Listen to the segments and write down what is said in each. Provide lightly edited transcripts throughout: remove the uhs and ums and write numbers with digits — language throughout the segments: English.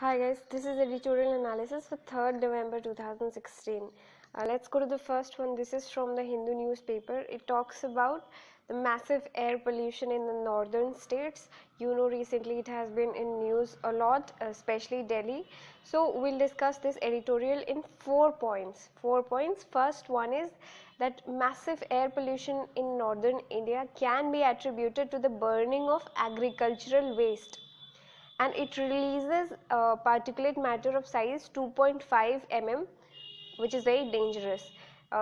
Hi guys, this is editorial analysis for 3rd November 2016. Let's go to the first one. This is from the Hindu newspaper. It talks about the massive air pollution in the northern states. You know, recently it has been in news a lot, especially Delhi. So we'll discuss this editorial in 4 points. 4 points. First one is that massive air pollution in northern India can be attributed to the burning of agricultural waste, and it releases particulate matter of size 2.5 mm, which is very dangerous.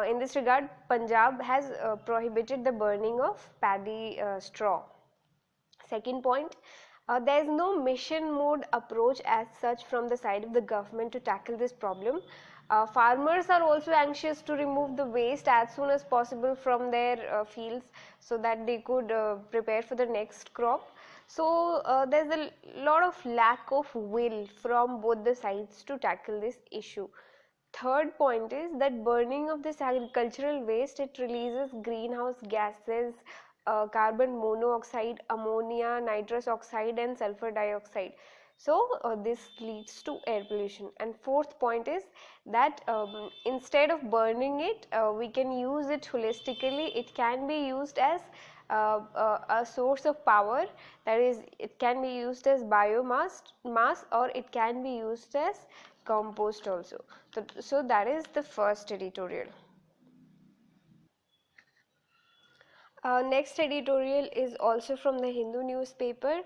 In this regard, Punjab has prohibited the burning of paddy straw. Second point, there is no mission mode approach as such from the side of the government to tackle this problem. Farmers are also anxious to remove the waste as soon as possible from their fields so that they could prepare for the next crop. So there's a lot of lack of will from both the sides to tackle this issue. Third point is that burning of this agricultural waste, it releases greenhouse gases, carbon monoxide, ammonia, nitrous oxide and sulfur dioxide. So this leads to air pollution. And fourth point is that instead of burning it, we can use it holistically. It can be used as a source of power, that is, it can be used as biomass or it can be used as compost also. So that is the first editorial. Next editorial is also from the Hindu newspaper.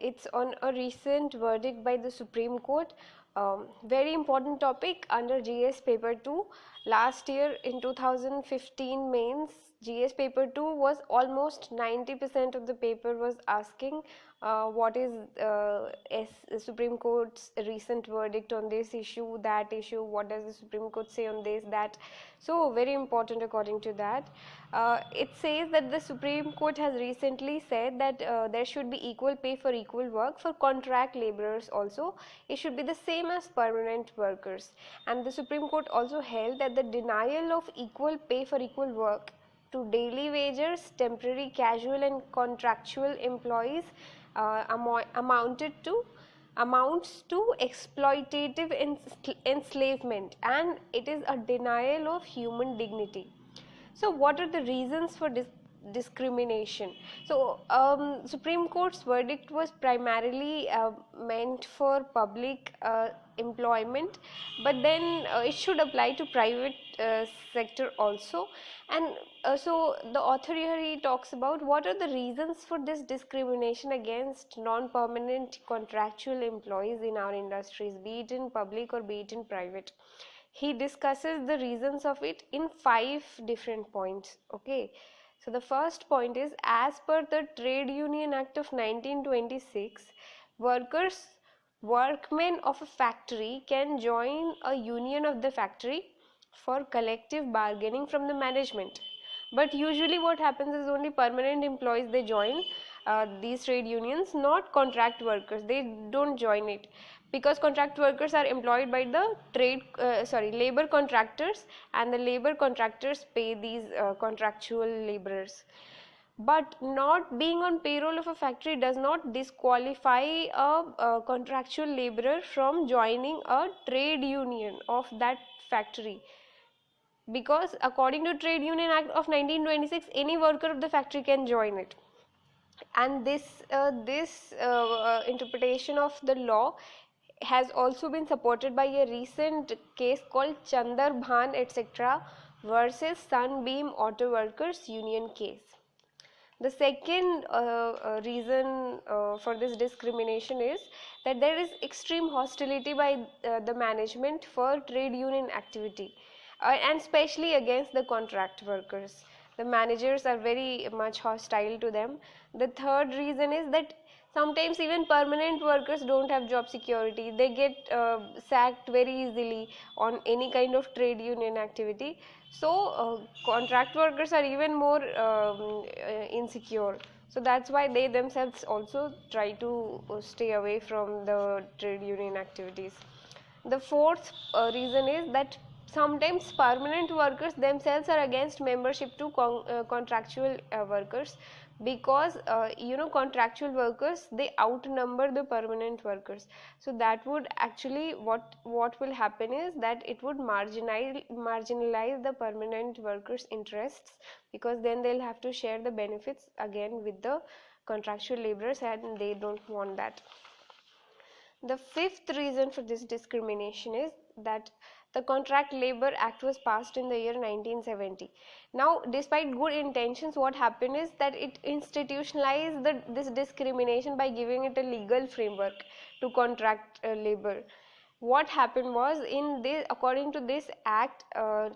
It's on a recent verdict by the Supreme Court. Very important topic under GS paper 2. Last year in 2015 mains, GS paper 2 was almost 90% of the paper was asking what is Supreme Court's recent verdict on this issue, that issue, what does the Supreme Court say on this, that. So very important according to that. It says that the Supreme Court has recently said that there should be equal pay for equal work for contract laborers also. It should be the same as permanent workers. And the Supreme Court also held that the denial of equal pay for equal work to daily wagers, temporary, casual and contractual employees amounts to exploitative enslavement, and it is a denial of human dignity. So what are the reasons for discrimination? So Supreme Court's verdict was primarily meant for public employment, but then it should apply to private sector also. And so the author here, he talks about what are the reasons for this discrimination against non-permanent contractual employees in our industries, be it in public or be it in private. He discusses the reasons of it in 5 different points. Okay, so the first point is, as per the Trade Union Act of 1926, workmen of a factory can join a union of the factory for collective bargaining from the management. But usually what happens is only permanent employees, they join these trade unions, not contract workers. They don't join it because contract workers are employed by the labor contractors, and the labor contractors pay these contractual laborers. But not being on payroll of a factory does not disqualify a contractual laborer from joining a trade union of that factory, because according to Trade Union Act of 1926, any worker of the factory can join it. And this interpretation of the law has also been supported by a recent case called Chandar Bhan etc. versus Sunbeam Auto Workers Union case. The second reason for this discrimination is that there is extreme hostility by the management for trade union activity, and especially against the contract workers. The managers are very much hostile to them. The third reason is that sometimes even permanent workers don't have job security. They get sacked very easily on any kind of trade union activity. So contract workers are even more insecure. So that's why they themselves also try to stay away from the trade union activities. The fourth reason is that sometimes permanent workers themselves are against membership to contractual workers, because contractual workers, they outnumber the permanent workers. So that would actually, what will happen is that it would marginalize the permanent workers' interests, because then they'll have to share the benefits again with the contractual laborers, and they don't want that. The fifth reason for this discrimination is that the Contract Labor Act was passed in the year 1970. Now, despite good intentions, what happened is that it institutionalized this discrimination by giving it a legal framework to contract labor. What happened was, according to this act,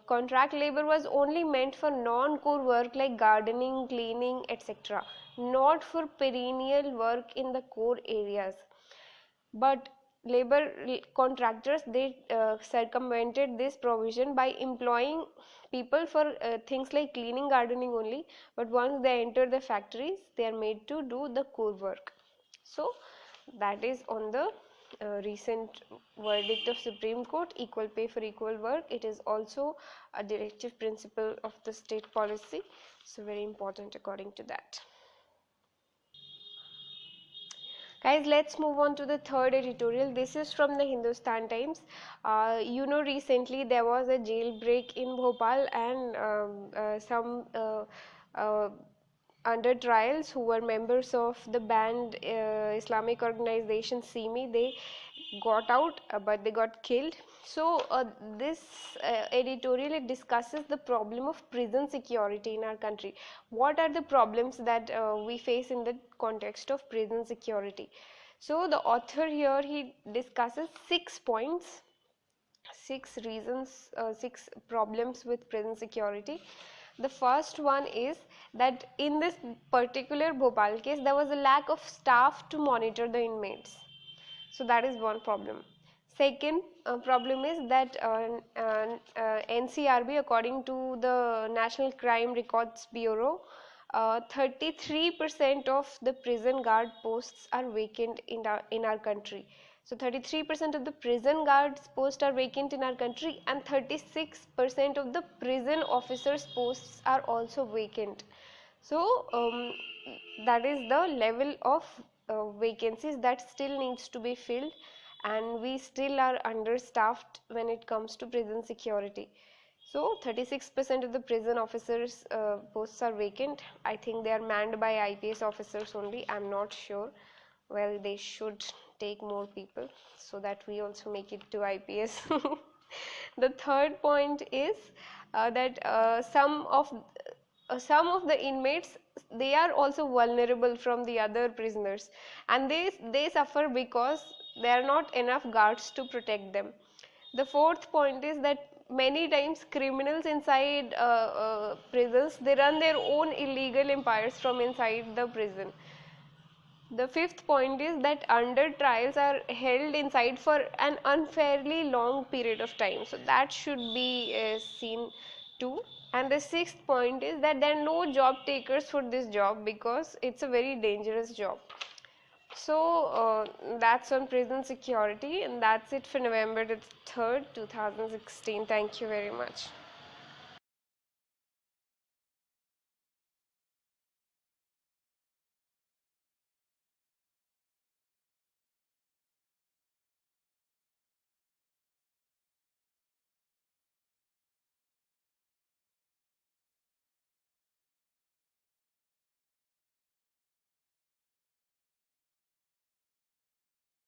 contract labor was only meant for non-core work like gardening, cleaning, etc., not for perennial work in the core areas. But labor contractors, they circumvented this provision by employing people for things like cleaning, gardening only, but once they enter the factories, they are made to do the core work. So that is on the recent verdict of Supreme Court, equal pay for equal work. It is also a directive principle of the state policy, so very important according to that. Guys, let's move on to the third editorial. This is from the Hindustan Times. Recently there was a jailbreak in Bhopal, and some under trials who were members of the banned Islamic organization SIMI, they got out, but they got killed. So this editorial, it discusses the problem of prison security in our country. What are the problems that we face in the context of prison security? So the author here, he discusses 6 points, 6 reasons, 6 problems with prison security. The first one is that in this particular Bhopal case, there was a lack of staff to monitor the inmates. So that is one problem. Second problem is that NCRB, according to the National Crime Records Bureau, 33% of the prison guard posts are vacant in our country. So 33% of the prison guards posts are vacant in our country, and 36% of the prison officers posts are also vacant. So that is the level of vacancies that still needs to be filled, and we still are understaffed when it comes to prison security. So 36% of the prison officers posts are vacant. I think they are manned by IPS officers only. I'm not sure. Well, they should take more people so that we also make it to IPS. The third point is that some of the inmates, they are also vulnerable from the other prisoners, and they suffer because there are not enough guards to protect them. The fourth point is that many times criminals inside prisons, they run their own illegal empires from inside the prison. The fifth point is that under trials are held inside for an unfairly long period of time, so that should be seen too. And the sixth point is that there are no job takers for this job because it's a very dangerous job. So that's on prison security, and that's it for November the 3rd, 2016. Thank you very much.